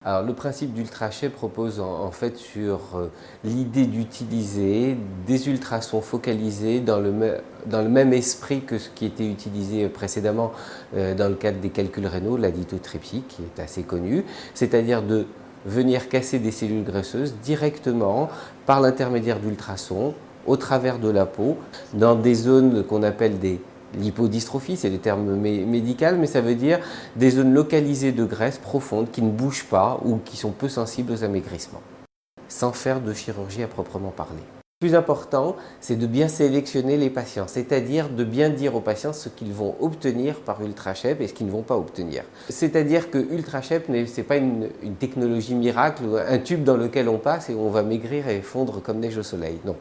Alors, le principe d'UltraShape repose en fait sur l'idée d'utiliser des ultrasons focalisés dans le même esprit que ce qui était utilisé précédemment dans le cadre des calculs rénaux, la lithotripsie, qui est assez connue, c'est-à-dire de venir casser des cellules graisseuses directement par l'intermédiaire d'ultrasons au travers de la peau dans des zones qu'on appelle des lipodystrophie, c'est le terme médical, mais ça veut dire des zones localisées de graisse profonde qui ne bougent pas ou qui sont peu sensibles aux amaigrissements, sans faire de chirurgie à proprement parler. Le plus important, c'est de bien sélectionner les patients, c'est-à-dire de bien dire aux patients ce qu'ils vont obtenir par UltraShape et ce qu'ils ne vont pas obtenir. C'est-à-dire que UltraShape, ce n'est pas une technologie miracle, un tube dans lequel on passe et on va maigrir et fondre comme neige au soleil. Non.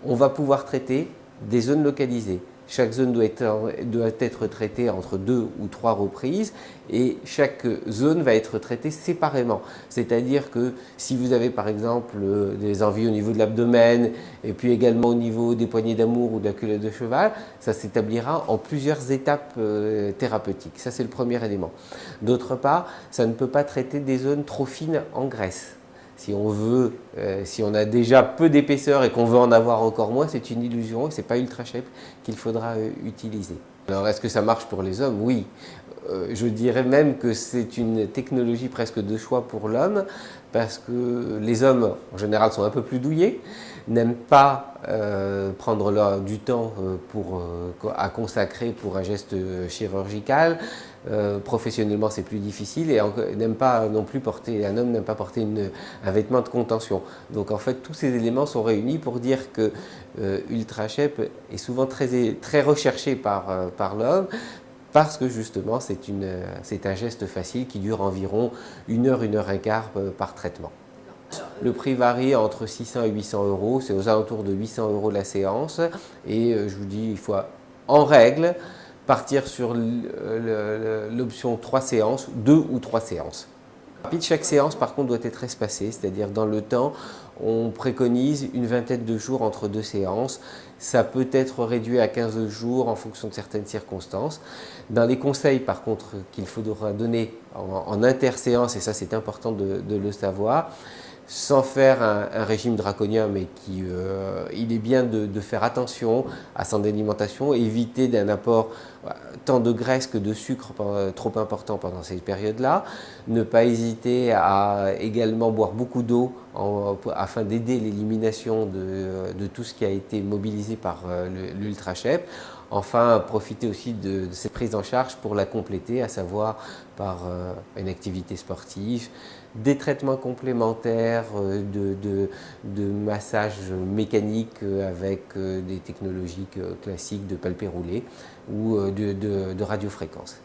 On va pouvoir traiter des zones localisées. Chaque zone doit être traitée entre 2 ou 3 reprises et chaque zone va être traitée séparément. C'est-à-dire que si vous avez par exemple des envies au niveau de l'abdomen et puis également au niveau des poignées d'amour ou de la culotte de cheval, ça s'établira en plusieurs étapes thérapeutiques. Ça, c'est le premier élément. D'autre part, ça ne peut pas traiter des zones trop fines en graisse. Si on a déjà peu d'épaisseur et qu'on veut en avoir encore moins, c'est une illusion et ce n'est pas UltraShape qu'il faudra utiliser. Alors, est-ce que ça marche pour les hommes? Oui. Je dirais même que c'est une technologie presque de choix pour l'homme parce que les hommes, en général, sont un peu plus douillets, n'aiment pas prendre du temps à consacrer pour un geste chirurgical. Professionnellement, c'est plus difficile et n'aime pas non plus porter, un homme n'aime pas porter un vêtement de contention. Donc en fait, tous ces éléments sont réunis pour dire que UltraShape est souvent très recherché par l'homme parce que justement, c'est un geste facile qui dure environ 1 heure, 1 heure et quart par traitement. Le prix varie entre 600 et 800 euros, c'est aux alentours de 800 euros la séance et je vous dis, il faut en règle partir sur l'option 3 séances, 2 ou 3 séances. Chaque séance par contre doit être espacée, c'est-à-dire dans le temps, on préconise une vingtaine de jours entre 2 séances. Ça peut être réduit à 15 jours en fonction de certaines circonstances. Dans les conseils par contre qu'il faudra donner en interséance, et ça c'est important de le savoir, sans faire un régime draconien, mais il est bien de faire attention à son alimentation, éviter d'un apport tant de graisse que de sucre trop important pendant ces périodes-là, ne pas hésiter à également boire beaucoup d'eau afin d'aider l'élimination de tout ce qui a été mobilisé par l'UltraShape. Enfin, profiter aussi de cette prise en charge pour la compléter, à savoir par une activité sportive, des traitements complémentaires, de massage mécanique avec des technologies classiques de palpé roulé ou de radiofréquence.